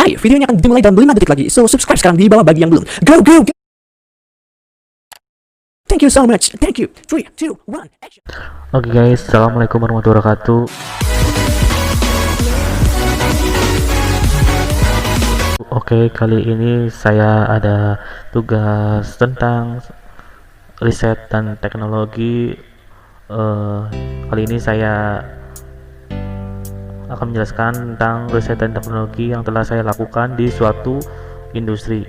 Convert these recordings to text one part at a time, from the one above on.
Hai, videonya akan dimulai dalam 5 detik lagi. So, subscribe sekarang di bawah bagi yang belum. Go, go, go! Thank you so much. Thank you. 3, 2, 1, action. Oke guys, assalamualaikum warahmatullahi wabarakatuh. Oke, kali ini saya ada tugas tentang riset dan teknologi. Kali ini saya akan menjelaskan tentang riset dan teknologi yang telah saya lakukan di suatu industri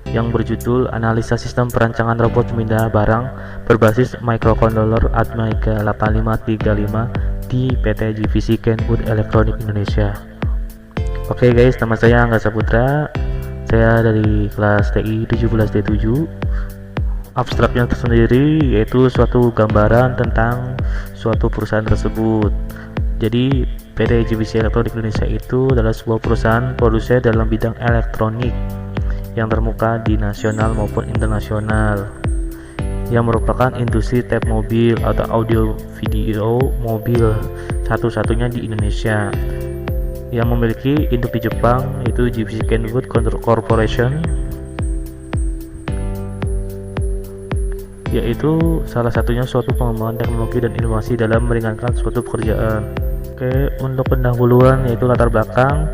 yang berjudul Analisa Sistem Perancangan Robot Pemindah Barang berbasis Microcontroller Atmega 8535 di PT GVC Kenwood Electronic Indonesia. Oke guys, nama saya Angga Saputra. Saya dari kelas TI 17D7. Abstraknya tersendiri yaitu suatu gambaran tentang suatu perusahaan tersebut. Jadi PT GVC Electronic Indonesia itu adalah sebuah perusahaan produsen dalam bidang elektronik yang terkemuka di nasional maupun internasional, yang merupakan industri tape mobil atau audio video mobil satu-satunya di Indonesia, yang memiliki induk di Jepang yaitu GVC Kenwood Corporation, yaitu salah satunya suatu pengembangan teknologi dan inovasi dalam meringankan suatu pekerjaan. Oke, untuk pendahuluan yaitu latar belakang.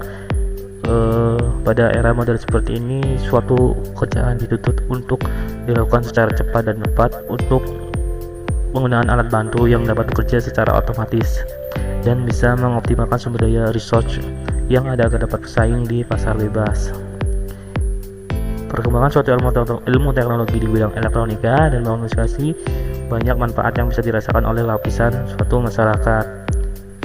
Pada era modern seperti ini, suatu pekerjaan dituntut untuk dilakukan secara cepat dan tepat untuk penggunaan alat bantu yang dapat bekerja secara otomatis dan bisa mengoptimalkan sumber daya research yang ada agar dapat bersaing di pasar bebas. Perkembangan suatu ilmu teknologi di bidang elektronika dan komunikasi banyak manfaat yang bisa dirasakan oleh lapisan suatu masyarakat.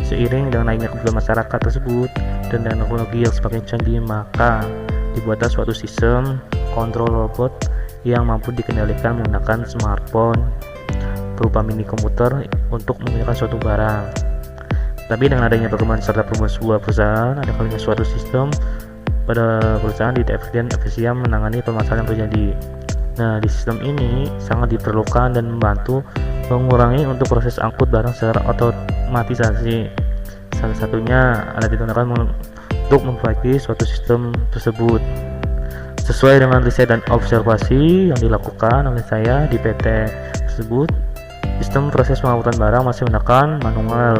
Seiring dengan naiknya kebutuhan masyarakat tersebut dan teknologi yang semakin canggih, maka dibuatlah suatu sistem kontrol robot yang mampu dikendalikan menggunakan smartphone berupa mini komputer untuk memindahkan suatu barang. Tapi dengan adanya perkembangan serta perkembangan sebuah perusahaan, ada kalanya suatu sistem pada perusahaan tidak efisien menangani permasalahan yang terjadi. Nah, di sistem ini sangat diperlukan dan membantu mengurangi untuk proses angkut barang secara otomatisasi. Salah satunya alat digunakan untuk memperbaiki suatu sistem tersebut. Sesuai dengan riset dan observasi yang dilakukan oleh saya di PT tersebut, sistem proses pengangkutan barang masih menggunakan manual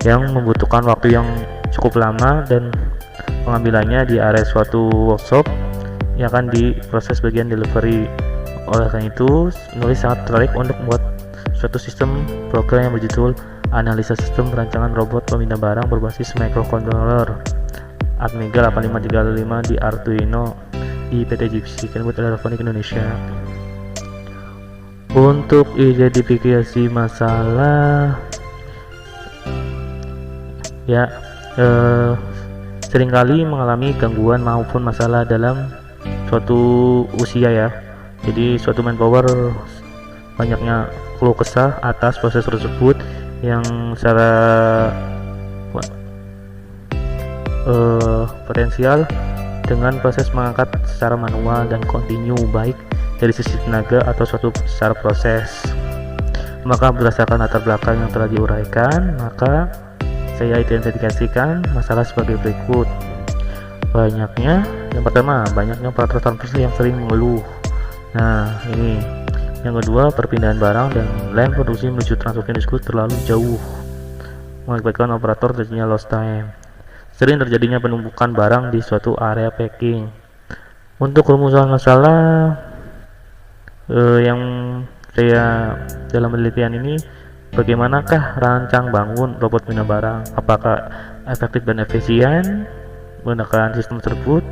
yang membutuhkan waktu yang cukup lama, dan pengambilannya di area suatu workshop yang akan diproses bagian delivery. Oleh karena itu, penulis sangat tertarik untuk membuat suatu sistem program yang berjudul Analisa Sistem Perancangan Robot Pemindah Barang berbasis Microcontroller Atmega 8535 di Arduino di PT GVC Kenwood Electronic Indonesia. Untuk identifikasi masalah, ya seringkali mengalami gangguan maupun masalah dalam suatu usia ya. Jadi suatu manpower banyaknya keluh kesah atas proses tersebut yang secara potensial dengan proses mengangkat secara manual dan kontinu, baik dari sisi tenaga atau suatu secara proses. Maka berdasarkan latar belakang yang telah diuraikan, maka saya identifikasikan masalah sebagai berikut. Yang pertama, banyaknya peraturan produksi yang sering mengeluh. Nah, ini. Yang kedua, perpindahan barang dan line produksi menuju transportasi tersebut terlalu jauh, mengakibatkan operator terjadinya lost time. Sering terjadinya penumpukan barang di suatu area packing. Untuk rumusan masalah yang saya dalam penelitian ini, bagaimanakah rancang bangun robot pemindah barang? Apakah efektif dan efisien menggunakan sistem tersebut?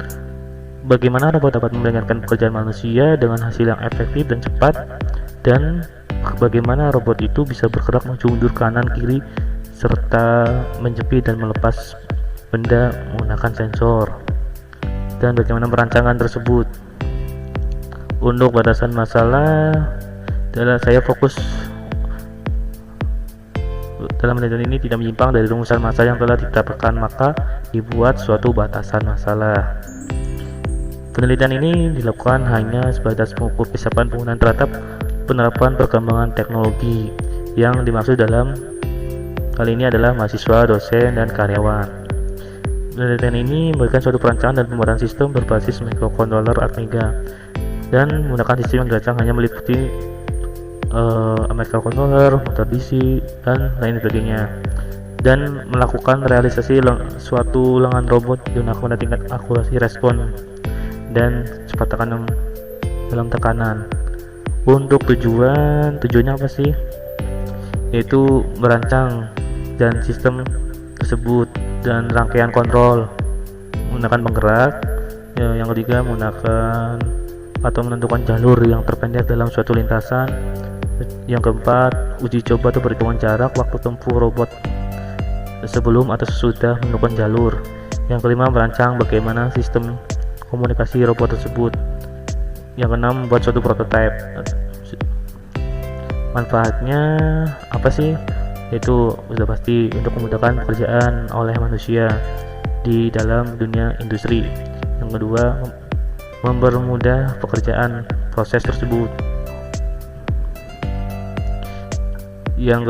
Bagaimana robot dapat meringankan pekerjaan manusia dengan hasil yang efektif dan cepat, dan bagaimana robot itu bisa bergerak maju mundur kanan kiri serta menjepit dan melepas benda menggunakan sensor, dan bagaimana perancangan tersebut. Untuk batasan masalah, saya fokus dalam penelitian ini tidak menyimpang dari rumusan masalah yang telah ditetapkan, maka dibuat suatu batasan masalah. Penelitian ini dilakukan hanya sebatas mengukur kesiapan penggunaan terhadap penerapan perkembangan teknologi yang dimaksud dalam kali ini adalah mahasiswa, dosen, dan karyawan. Penelitian ini memberikan suatu perancangan dan pembuatan sistem berbasis microcontroller Atmega dan menggunakan sistem yang dirancang hanya meliputi microcontroller, motor DC, dan lain sebagainya, dan melakukan realisasi suatu lengan robot digunakan pada tingkat akurasi respon dan cepat tekanan dalam tekanan. Untuk tujuannya apa sih? Yaitu merancang dan sistem tersebut dan rangkaian kontrol menggunakan penggerak. Yang ketiga, menggunakan atau menentukan jalur yang terpendek dalam suatu lintasan. Yang keempat, uji coba atau perhitungan jarak waktu tempuh robot sebelum atau sesudah menentukan jalur. Yang kelima, merancang bagaimana sistem komunikasi robot tersebut. Yang keenam, membuat suatu prototipe. Manfaatnya apa sih? Itu sudah pasti untuk memudahkan pekerjaan oleh manusia di dalam dunia industri. Yang kedua, mempermudah pekerjaan proses tersebut. Yang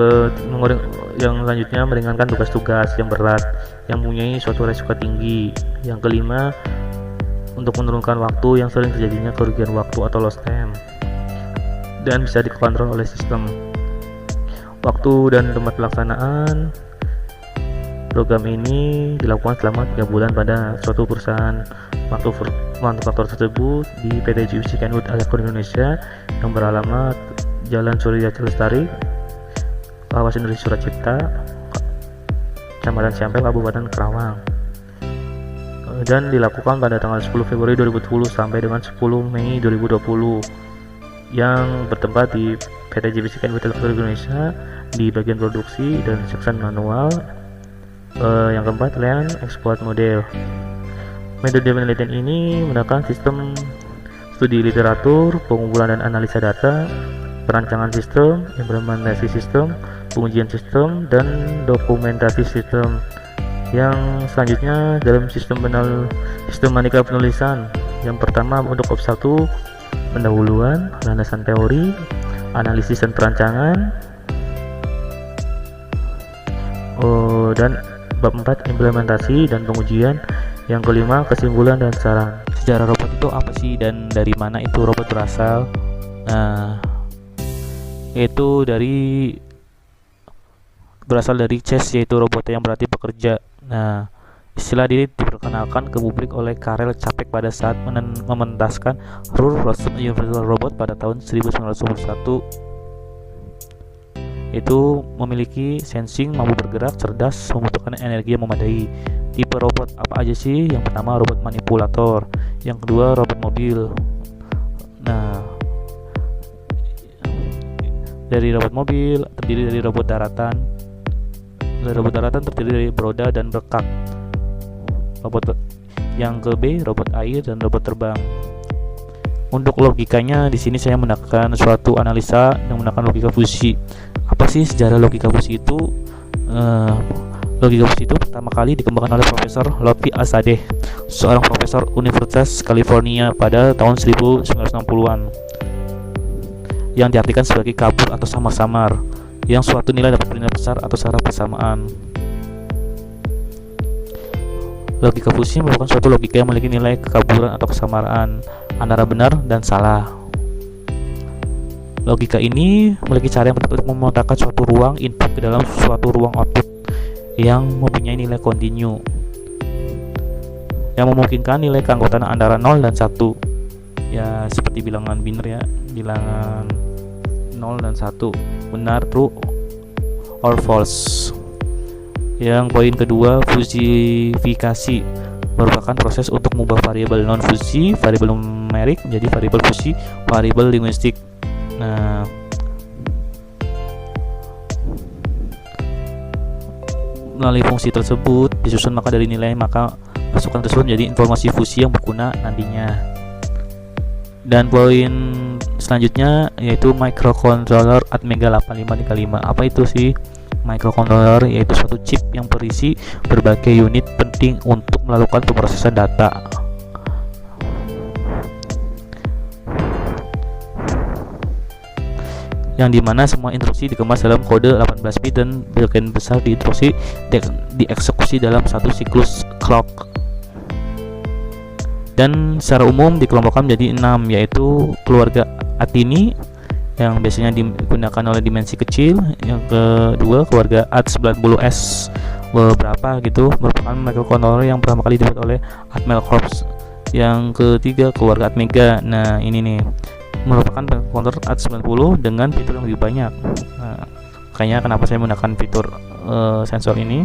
selanjutnya, meringankan tugas-tugas yang berat yang mempunyai suatu resiko tinggi. Yang kelima, untuk menurunkan waktu yang sering terjadinya kerugian waktu atau lost time, dan bisa dikontrol oleh sistem. Waktu dan tempat pelaksanaan program ini dilakukan selama 3 bulan pada suatu perusahaan manufaktur tersebut di PT JVC Kenwood Electronics Indonesia yang beralamat Jalan Surya Lestari, Kawasan Industri Suracipta, Kecamatan Ciampel, Kabupaten Karawang, dan dilakukan pada tanggal 10 Februari 2020 sampai dengan 10 Mei 2020, yang bertempat di PT JVC Kenwood Electronics Indonesia di bagian produksi dan section manual. Yang keempat, land export model. Metode penelitian ini menggunakan sistem studi literatur, pengumpulan dan analisa data, perancangan sistem, implementasi sistem, pengujian sistem, dan dokumentasi sistem. Yang selanjutnya, dalam sistematika penulisan, yang pertama untuk bab 1, pendahuluan, landasan teori, analisis dan perancangan, dan bab 4, implementasi dan pengujian. Yang kelima, kesimpulan dan saran. Sejarah robot itu apa sih dan dari mana itu robot berasal? Nah, yaitu berasal dari chess, yaitu robot yang berarti bekerja. Nah, istilah ini diperkenalkan ke publik oleh Karel Čapek pada saat mementaskan Rules of Universal Robot pada tahun 1921. Itu memiliki sensing, mampu bergerak, cerdas, membutuhkan energi yang memadai. Tipe robot apa aja sih? Yang pertama, robot manipulator. Yang kedua, robot mobil. Nah, dari robot mobil terdiri dari robot daratan. Robot daratan terdiri dari beroda dan bekak. Yang ke B, robot air dan robot terbang. Untuk logikanya di sini saya menggunakan suatu analisa yang menggunakan logika fusi. Apa sih sejarah logika fusi itu? Logika fusi itu pertama kali dikembangkan oleh Profesor Lotfi Asadeh, seorang profesor Universitas California pada tahun 1960-an, yang diartikan sebagai kabur atau samar-samar, yang suatu nilai dapat bernilai besar atau secara bersamaan. Logika fusi merupakan suatu logika yang memiliki nilai kekaburan atau kesamaan antara benar dan salah. Logika ini memiliki cara yang tepat untuk memetakan suatu ruang input ke dalam suatu ruang output yang mempunyai nilai kontinu, yang memungkinkan nilai keanggotaan antara 0 dan 1. Ya, seperti bilangan biner ya, bilangan 0 dan 1, benar, true or false. Yang poin kedua, fusifikasi merupakan proses untuk mengubah variabel non fusi, variabel numerik menjadi variabel fusi, variabel linguistik. Nah, melalui fungsi tersebut disusun maka dari nilai maka masukan tersebut menjadi informasi fusi yang berguna nantinya. Dan poin selanjutnya yaitu microcontroller Atmega 8535. Apa itu sih microcontroller? Yaitu suatu chip yang berisi berbagai unit penting untuk melakukan pemrosesan data. Yang dimana semua instruksi dikemas dalam kode 18 bit dan bagian besar di instruksi dieksekusi dalam satu siklus clock. Dan secara umum dikelompokkan menjadi 6, yaitu keluarga Attini yang biasanya digunakan oleh dimensi kecil. Yang kedua keluarga AT90S beberapa gitu, merupakan microcontroller yang pertama kali dibuat oleh Atmel Corps. Yang ketiga keluarga Atmega. Nah ini nih merupakan microcontroller AT90 dengan fitur yang lebih banyak. Nah, makanya kenapa saya menggunakan fitur sensor ini.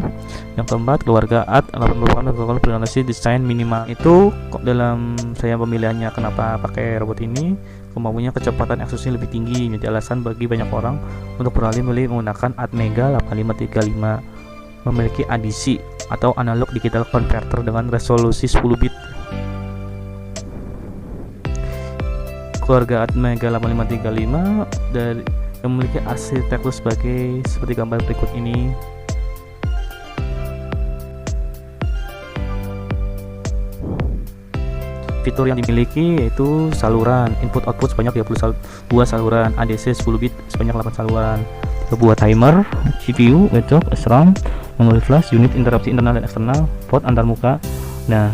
Yang keempat keluarga AT merupakan microcontroller berorientasi desain minimal. Itu dalam saya pemilihannya kenapa pakai robot ini, kemampuannya kecepatan eksekusinya lebih tinggi, menjadi alasan bagi banyak orang untuk beralih memilih menggunakan Atmega 8535. Memiliki ADC atau analog digital converter dengan resolusi 10 bit. Keluarga Atmega 8535 dari yang memiliki arsitektur seperti gambar berikut ini. Fitur yang dimiliki yaitu saluran input output sebanyak 32 saluran, ADC 10 bit sebanyak 8 saluran, sebuah timer, CPU, laptop, SRAM, memori flash, unit interupsi internal dan eksternal, port antar muka. Nah,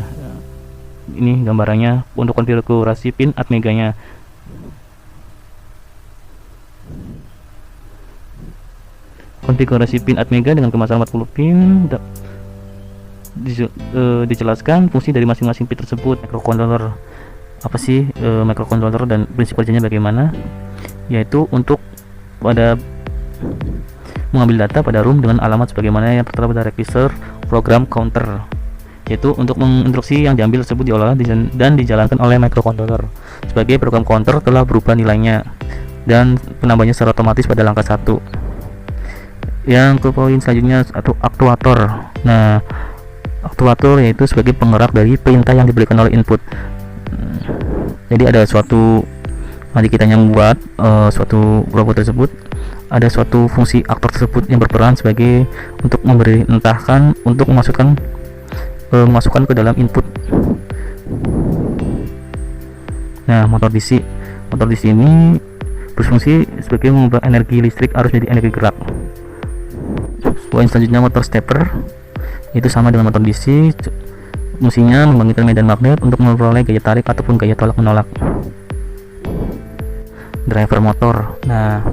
ini gambarannya untuk konfigurasi pin Atmega-nya. Konfigurasi pin Atmega dengan kemasan 40 pin. Dijelaskan fungsi dari masing-masing pin tersebut. Microcontroller apa sih microcontroller dan prinsip kerjanya bagaimana, yaitu untuk mengambil data pada room dengan alamat sebagaimana yang tertera pada register program counter, yaitu untuk menginstruksi yang diambil tersebut diolah dan dijalankan oleh microcontroller. Sebagai program counter telah berubah nilainya dan penambahnya secara otomatis pada langkah 1. Yang ke poin selanjutnya atau aktuator. Nah, aktuator yaitu sebagai penggerak dari perintah yang diberikan oleh input. Jadi ada suatu, nanti kita yang membuat suatu robot tersebut, ada suatu fungsi aktor tersebut yang berperan sebagai untuk memerintahkan untuk memasukkan ke dalam input. Nah, motor DC ini berfungsi sebagai mengubah energi listrik arus menjadi energi gerak. Poin selanjutnya motor stepper, itu sama dengan motor DC, fungsinya membangkitkan medan magnet untuk memperoleh gaya tarik ataupun gaya tolak menolak. Driver motor. Nah,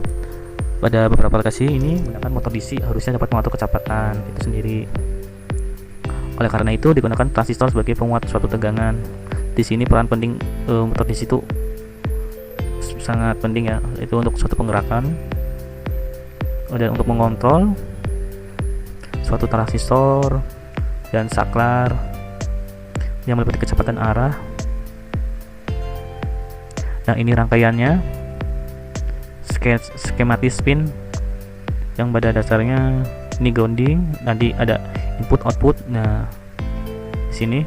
pada beberapa aplikasi ini menggunakan motor DC harusnya dapat mengatur kecepatan itu sendiri. Oleh karena itu digunakan transistor sebagai penguat suatu tegangan. Di sini peran penting motor DC itu sangat penting ya, itu untuk suatu penggerakan dan untuk mengontrol suatu transistor dan saklar yang meliputi kecepatan arah. Nah, ini rangkaiannya skematis pin yang pada dasarnya ini grounding, nanti ada input output. Nah, di sini.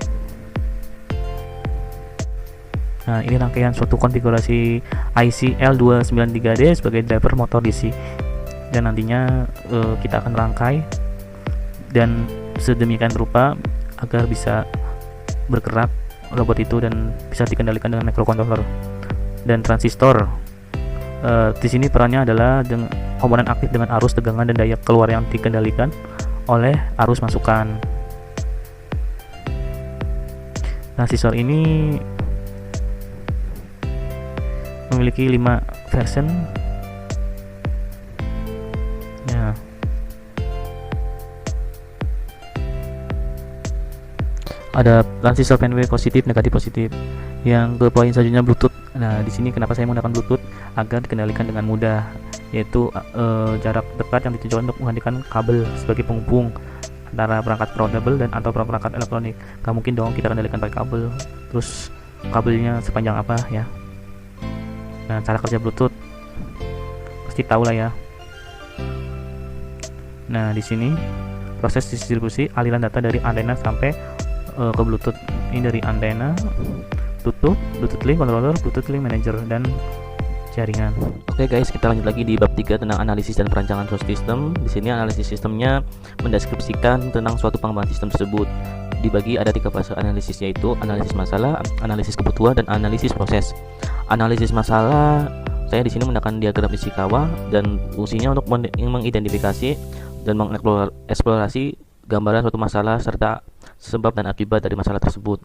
Nah, ini rangkaian suatu konfigurasi IC L293D sebagai driver motor DC, dan nantinya kita akan rangkai dan sedemikian rupa agar bisa bergerak robot itu dan bisa dikendalikan dengan microcontroller dan transistor. Di sini perannya adalah dengan komponen aktif dengan arus, tegangan, dan daya keluar yang dikendalikan oleh arus masukan. Transistor ini memiliki 5 version. Ya. Ada transistor penway positif, negatif, positif. Yang ke poin selanjutnya Bluetooth. Nah, di sini kenapa saya menggunakan Bluetooth agar dikendalikan dengan mudah, yaitu jarak dekat yang ditujukan untuk menggantikan kabel sebagai penghubung antara perangkat portable dan atau perangkat elektronik. Gak mungkin dong kita kendalikan pakai kabel, terus kabelnya sepanjang apa ya. Nah, cara kerja Bluetooth pasti tahu lah ya. Nah, di sini proses distribusi aliran data dari antena sampai ke Bluetooth. Ini dari antena, Bluetooth link controller, Bluetooth link manager, dan jaringan. Oke guys, kita lanjut lagi di bab 3 tentang analisis dan perancangan suatu sistem. Di sini analisis sistemnya mendeskripsikan tentang suatu pengembangan sistem tersebut. Dibagi ada 3 fase analisis, yaitu analisis masalah, analisis kebutuhan, dan analisis proses. Analisis masalah, saya di sini menggunakan diagram Ishikawa dan fungsinya untuk mengidentifikasi dan mengeksplorasi gambaran suatu masalah serta sebab dan akibat dari masalah tersebut.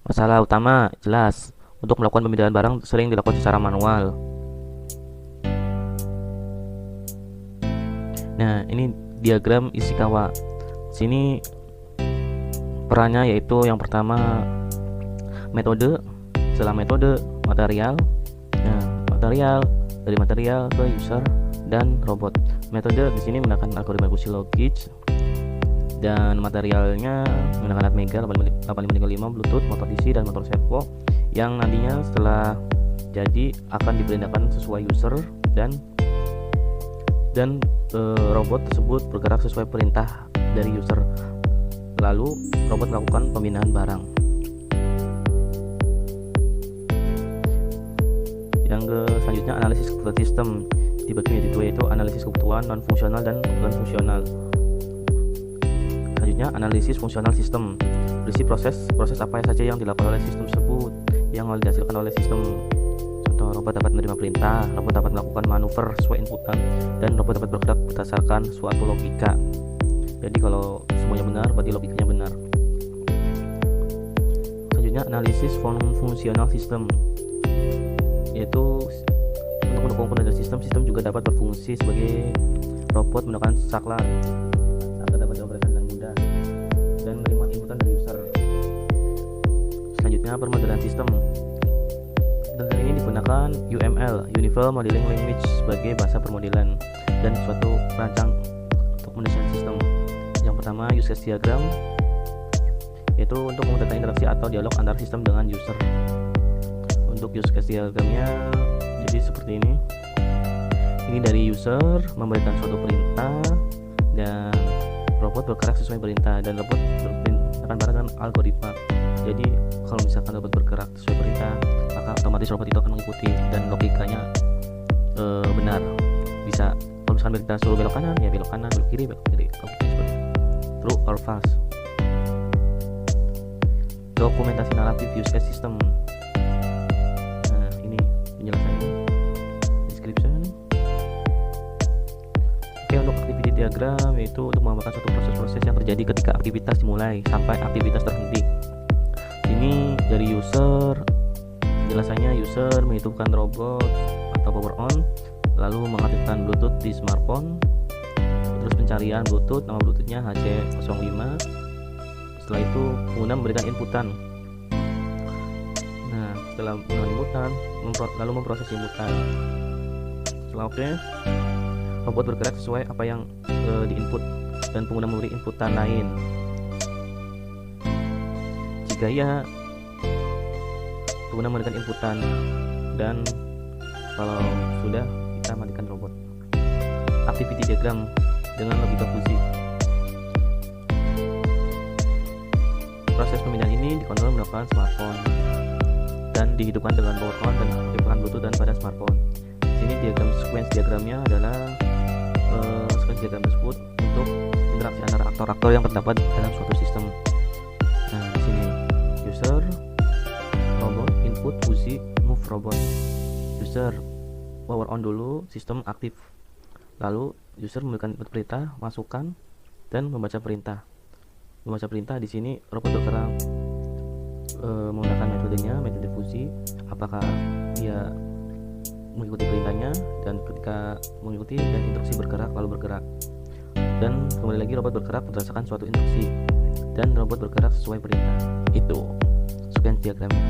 Masalah utama jelas, untuk melakukan pemindahan barang sering dilakukan secara manual. Nah, ini diagram Ishikawa. Sini perannya yaitu yang pertama metode, setelah metode material. Nah, material, dari material ke user dan robot. Metode di sini menggunakan algoritma eksekusi logis, dan materialnya menggunakan Atmega 8535 Bluetooth, motor DC dan motor servo yang nantinya setelah jadi akan dipindahkan sesuai user dan robot tersebut bergerak sesuai perintah dari user. Lalu robot melakukan pemindahan barang. Yang selanjutnya analisis kebutuhan sistem, dibagi menjadi dua, yaitu analisis kebutuhan non fungsional dan kebutuhan fungsional. Selanjutnya analisis fungsional sistem, berisi proses apa saja yang dilakukan oleh sistem tersebut yang dihasilkan oleh sistem. Contoh, robot dapat menerima perintah, robot dapat melakukan manuver sesuai inputan, dan robot dapat bergerak berdasarkan suatu logika. Jadi kalau semuanya benar, berarti logikanya benar. Selanjutnya analisis fungsional sistem, yaitu untuk mendukung pengendalian sistem juga dapat berfungsi sebagai robot menggunakan saklar agar dapat dioperasikan dengan mudah dan menerima inputan dari user. Selanjutnya permodelan sistem. Dan ini digunakan UML, Universal Modeling Language, sebagai bahasa permodelan dan suatu perancang untuk mendesain sistem. Yang pertama use case diagram, yaitu untuk memetakan interaksi atau dialog antara sistem dengan user. Untuk use case diagramnya jadi seperti ini. Ini dari user memberikan suatu perintah dan robot bergerak sesuai perintah, dan robot akan dengan algoritma. Jadi kalau misalkan robot bergerak sesuai perintah, maka otomatis robot itu akan mengikuti dan logikanya benar. Bisa kalau misalkan kita suruh belok kanan, ya belok kanan, belok kiri, logikanya seperti itu. True or false. Dokumentasi naratif use case system. Nah, ini penjelasannya. Description. Oke, untuk activity diagram yaitu untuk menggambarkan suatu proses-proses yang terjadi ketika aktivitas dimulai sampai aktivitas terhenti. Ini dari user, penjelasannya user menghidupkan robot atau power on, lalu mengaktifkan Bluetooth di smartphone, terus pencarian Bluetooth, nama Bluetoothnya HC05. Setelah itu pengguna memberikan inputan. Nah, setelah memberikan inputan, lalu memproses inputan. Setelah oke, robot bergerak sesuai apa yang diinput dan pengguna memberi inputan lain. Jika ya, pengguna memberikan inputan, dan kalau sudah, kita matikan robot. Activity diagram dengan logika fuzzy. Proses pemindahan ini dikontrol menggunakan smartphone dan dihidupkan dengan power on dan aktifkan Bluetooth dan pada smartphone. Di sini diagram sequence diagramnya adalah sequence diagram tersebut untuk interaksi antara aktor-aktor yang terdapat dalam suatu sistem. Nah, di sini user, robot, input, fuzzy, move robot. User power on dulu, sistem aktif. Lalu user memberikan perintah, masukkan, dan membaca perintah. Membaca perintah di sini robot bergerak menggunakan metode fuzzy. Apakah dia mengikuti perintahnya, dan ketika mengikuti dan instruksi bergerak lalu bergerak. Dan kembali lagi robot bergerak berdasarkan suatu instruksi dan robot bergerak sesuai perintah. Itu sequence diagramnya.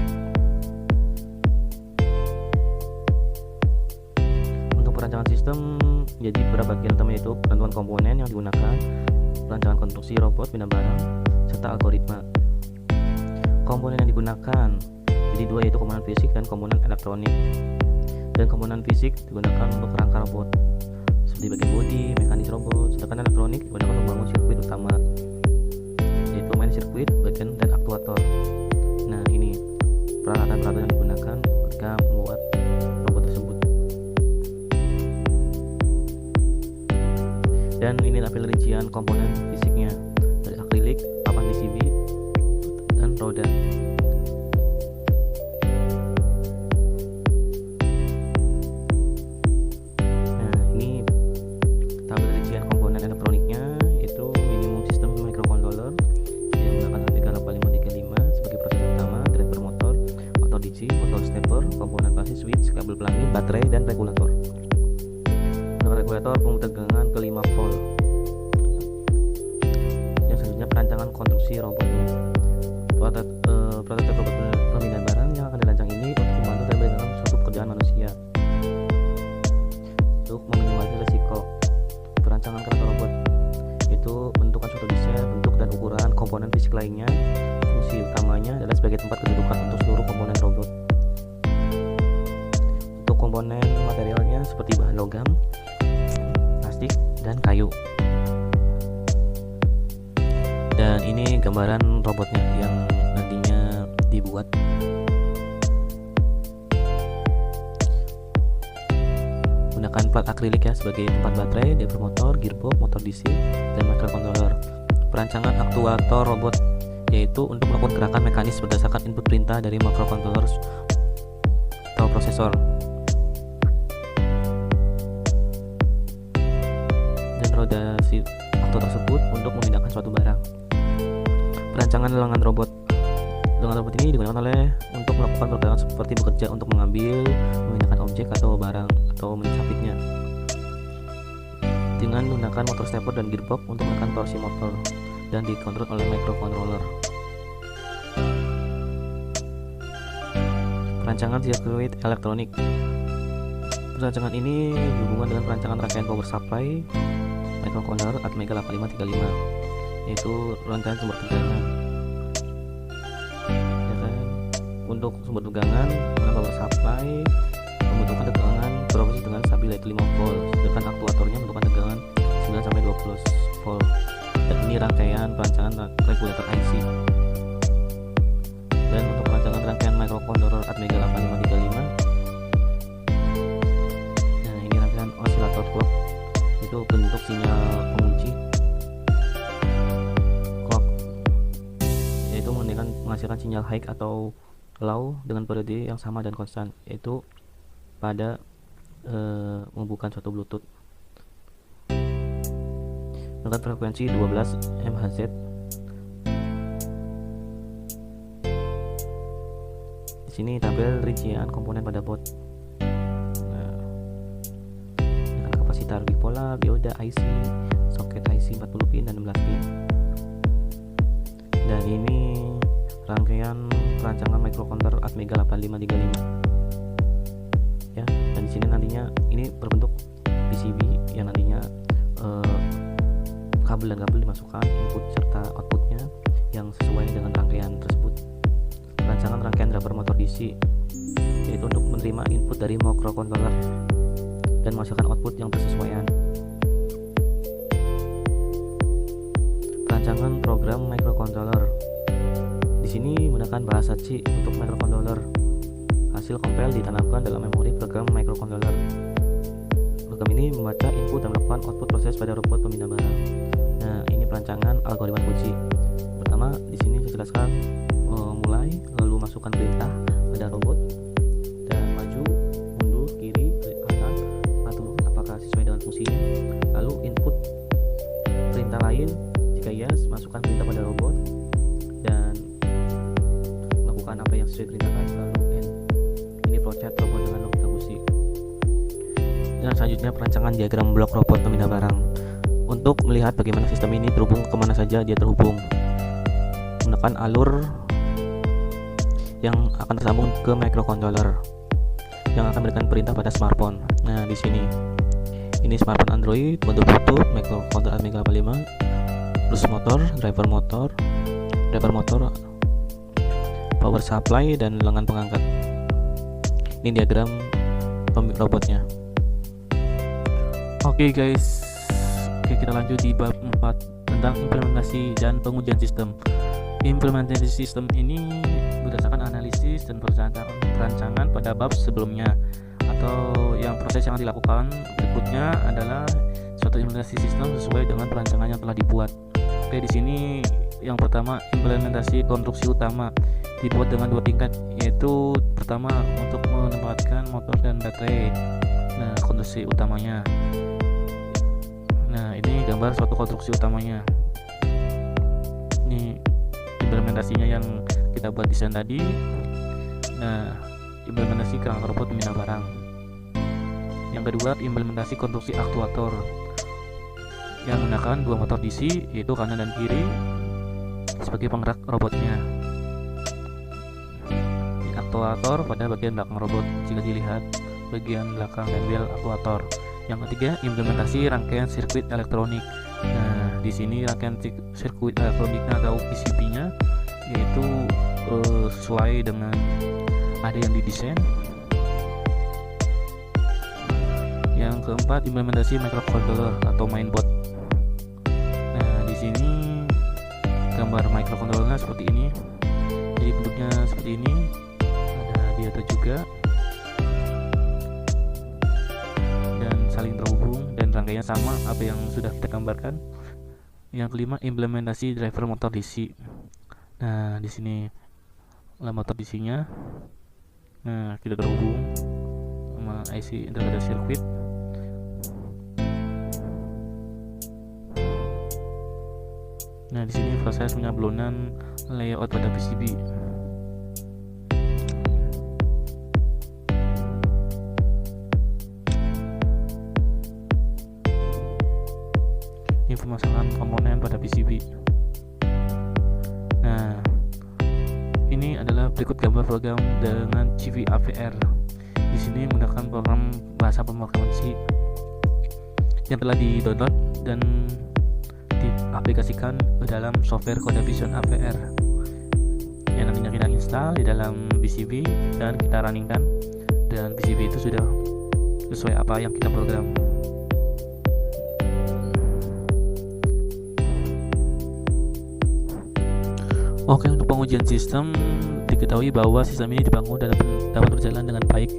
Untuk perancangan sistem jadi beberapa bagian utama, yaitu penentuan komponen yang digunakan, perancangan konstruksi robot, pindah barang, serta algoritma. Komponen yang digunakan jadi dua, yaitu komponen fisik dan komponen elektronik. Dan komponen fisik digunakan untuk kerangka robot seperti bagian bodi, mekanis robot, sedangkan elektronik digunakan untuk membangun sirkuit utama, yaitu main sirkuit, bagian, dan aktuator. Nah, ini peralatan-peralatan yang digunakan ketika membuat robot tersebut. Dan ini tabel rincian komponen fisiknya dari akrilik, papan PCB, dan roda. Nah, ini tabel rincian komponen elektroniknya, yaitu minimum sistem microcontroller yang menggunakan komponen pasti, switch, kabel pelangi, baterai, dan regulator. Dengan regulator pemtegangan ke 5 volt. Yang selanjutnya perancangan konstruksi robotnya. Prototipe robot pemindahan barang yang akan dirancang ini untuk membantu terlibat dalam suatu pekerjaan manusia. Untuk meminimalisir risiko, perancangan kerangka robot itu menentukan suatu desain, bentuk, dan ukuran komponen fisik lainnya. Fungsi utamanya adalah sebagai tempat kedudukan untuk seluruh komponen robot. Untuk komponen materialnya seperti bahan logam, plastik, dan kayu. Dan ini gambaran robotnya yang nantinya dibuat. Menggunakan plat akrilik ya sebagai tempat baterai, diaper motor, gearbox, motor DC, dan microcontroller. Perancangan aktuator robot yaitu untuk melakukan gerakan mekanis berdasarkan input perintah dari microcontroller atau prosesor. Dan roda si aktuator tersebut untuk memindahkan suatu barang. Perancangan lengan robot. Lengan robot ini digunakan untuk melakukan pekerjaan seperti bekerja untuk mengambil, memindahkan objek atau barang, atau mencapitnya. Dengan menggunakan motor stepper dan gearbox untuk menekan torsi motor dan dikontrol oleh microcontroller. Perancangan sirkuit elektronik. Perancangan ini dihubungkan dengan perancangan rangkaian power supply microcontroller Atmega 8535, yaitu rangkaian sumber tegangan. Ya kan? Untuk sumber tegangan, power supply membutuhkan tegangan berfungsi dengan stabil yaitu 5 volt, sedangkan aktuatornya membutuhkan tegangan 9 sampai 20 volt. Dan ini rangkaian perancangan regulator IC. Dan untuk perancangan rangkaian microcontroller Atmega 8535, nah ini rangkaian osilator clock, itu bentuk sinyal pengunci clock, yaitu menghasilkan sinyal high atau low dengan periode yang sama dan konstan, yaitu pada membuka suatu Bluetooth dengan frekuensi 12 MHz. Di sini tampil rincian komponen pada bot. Nah, dengan kapasitor bipolar, dioda IC, soket IC 40 pin dan 16 pin. Dan ini rangkaian perancangan microcontroller Atmega 8535. Ya, dan di sini nantinya ini berbentuk PCB yang nantinya kabel dan kabel dimasukkan input serta outputnya yang sesuai dengan rangkaian tersebut. Perancangan rangkaian driver motor DC yaitu untuk menerima input dari microcontroller dan menghasilkan output yang bersesuaian. Perancangan program microcontroller. Di sini menggunakan bahasa C untuk microcontroller. Hasil compile ditanamkan dalam memori program microcontroller. Program ini membaca input dan melakukan output proses pada robot pemindah barang. Nah, ini perancangan algoritma kunci. Pertama, di sini saya jelaskan mulai, lalu masukkan perintah pada robot dan maju, mundur, kiri, kanan, atur apakah sesuai dengan fungsinya. Lalu input perintah lain, jika yes, masukkan perintah pada robot dan lakukan apa yang sesuai perintahkan. Lalu end. Ini flowchart robot dengan logika kunci. Dan selanjutnya perancangan diagram blok robot pemindah barang. Untuk melihat bagaimana sistem ini terhubung kemana saja dia terhubung, menggunakan alur yang akan tersambung ke microcontroller yang akan memberikan perintah pada smartphone. Nah, di sini ini smartphone Android, mode Bluetooth, microcontroller Atmega 85, terus motor, driver motor, power supply, dan lengan pengangkat. Ini diagram robotnya. Oke guys, kita lanjut di bab 4 tentang implementasi dan pengujian sistem. Implementasi sistem ini berdasarkan analisis dan perancangan pada bab sebelumnya, atau yang proses yang dilakukan berikutnya adalah suatu implementasi sistem sesuai dengan perancangan yang telah dibuat. Oke, di sini yang pertama implementasi konstruksi utama dibuat dengan 2 tingkat, yaitu pertama untuk menempatkan motor dan baterai. Nah, konstruksi utamanya. Nah, ini gambar suatu konstruksi utamanya. Ini implementasinya yang kita buat desain tadi. Nah, implementasi kerangka robot pemindah barang. Yang kedua, implementasi konstruksi aktuator yang menggunakan dua motor DC, yaitu kanan dan kiri, sebagai penggerak robotnya. Aktuator pada bagian belakang robot jika dilihat bagian belakang dan bel aktuator. Yang ketiga, implementasi rangkaian sirkuit elektronik. Nah, di sini rangkaian sirkuit elektroniknya atau PCB-nya yaitu sesuai dengan ada yang didesain. Yang keempat, implementasi microcontroller atau mainboard. Nah, di sini gambar microcontrollernya seperti ini. Jadi bentuknya seperti ini. Ada diater juga. Dan saling terhubung dan rangkaiannya sama apa yang sudah kita gambarkan. Yang kelima, implementasi driver motor DC. Nah, di sini motor DC-nya. Nah, kita terhubung sama IC integrated circuit. Nah, di sini proses penyablonan layout pada PCB. Ini pemasangan komponen pada PCB. Nah, ini adalah berikut gambar program dengan CV AVR. Di sini menggunakan program bahasa pemrograman C yang telah di-download dan diaplikasikan ke dalam software CodaVision AVR yang nantinya kita install di dalam PCB dan kita runningkan, dan PCB itu sudah sesuai apa yang kita program. Oke, untuk pengujian sistem, diketahui bahwa sistem ini dibangun dan dapat berjalan dengan baik.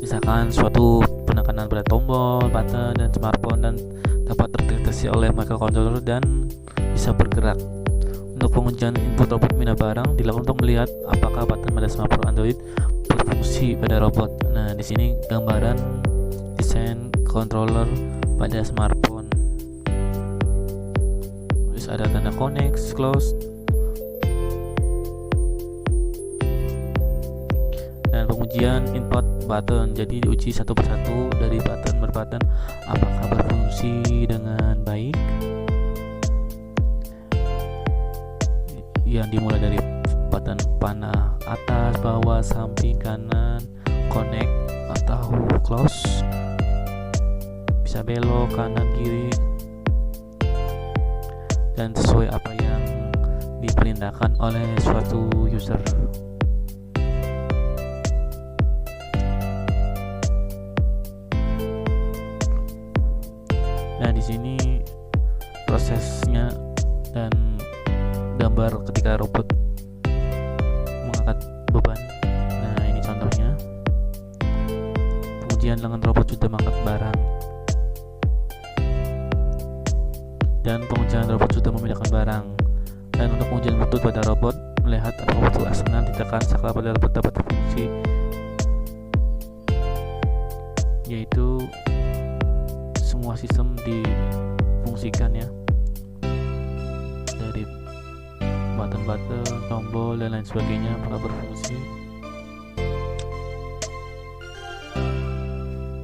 Misalkan suatu penekanan pada tombol, button, dan smartphone dan dapat terdeteksi oleh microcontroller dan bisa bergerak. Untuk pengujian input robot pemindah barang dilakukan untuk melihat apakah button pada smartphone Android berfungsi pada robot. Nah, di sini gambaran desain controller pada smartphone. Terus ada tanda connect, close, dan pengujian input button. Jadi diuji satu persatu dari button per button apakah berfungsi dengan baik. Yang dimulai dari button panah atas, bawah, samping, kanan, connect atau close, bisa belok kanan kiri, dan sesuai apa yang diperintahkan oleh suatu user. Nah, di sini prosesnya dan gambar ketika robot mengangkat beban. Nah, ini contohnya. Pengujian lengan robot sudah mengangkat barang. Dan pengujian robot sudah memindahkan barang. Dan untuk pengujian butut pada robot, melihat apakah butut arsenal ditekan saklar pada robot dapat berfungsi, yaitu semua sistem difungsikan ya, dari button, tombol dan lain sebagainya apakah berfungsi.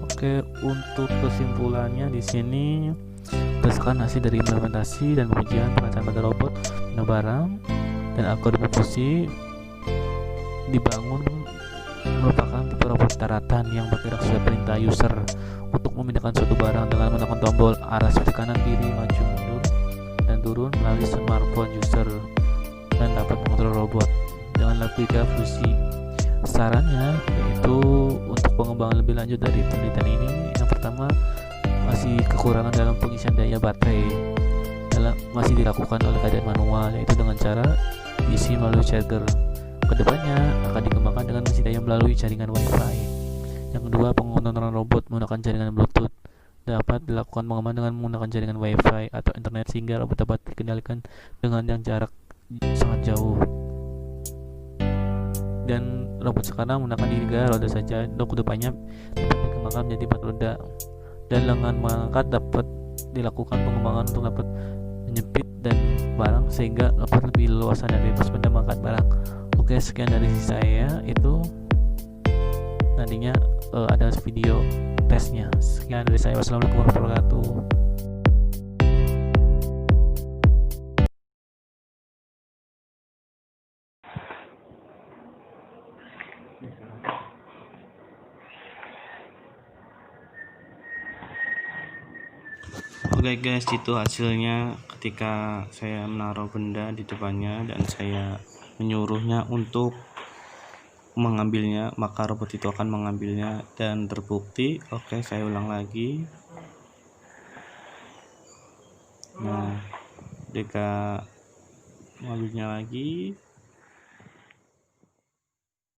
Oke, untuk kesimpulannya di sini berdasarkan hasil dari implementasi dan pengujian perancangan pada robot pemindah barang dan algoritma fungsi dibangun merupakan tipe robot daratan yang bergerak sesuai perintah user untuk memindahkan suatu barang dengan menekan tombol arah seperti kanan kiri, maju mundur dan turun melalui smartphone user, dan dapat mengontrol robot dengan logika fusi. Sarannya yaitu untuk pengembangan lebih lanjut dari penelitian ini, yang pertama masih kekurangan dalam pengisian daya baterai masih dilakukan oleh keadaan manual, yaitu dengan cara diisi melalui charger. Kedepannya akan dikembangkan dengan mengisi daya melalui jaringan Wi-Fi. Yang kedua, pengontrolan robot menggunakan jaringan Bluetooth dapat dilakukan pengembangan dengan menggunakan jaringan Wi-Fi atau internet sehingga robot dapat dikendalikan dengan yang jarak sangat jauh. Dan robot sekarang menggunakan 3 roda saja, untuk kedepannya dapat dikembangkan menjadi 4 roda. Dan lengan mengangkat dapat dilakukan pengembangan untuk dapat menyempit dan barang sehingga dapat lebih leluasa dan bebas pada mengangkat barang. Oke, sekian dari saya. Itu hasilnya ada video tesnya. Sekian dari saya, wassalamualaikum warahmatullahi wabarakatuh. Oke guys, itu hasilnya ketika saya menaruh benda di depannya dan saya menyuruhnya untuk mengambilnya, maka robot itu akan mengambilnya dan terbukti. Oke, saya ulang lagi. Nah, ketika mengambilnya lagi,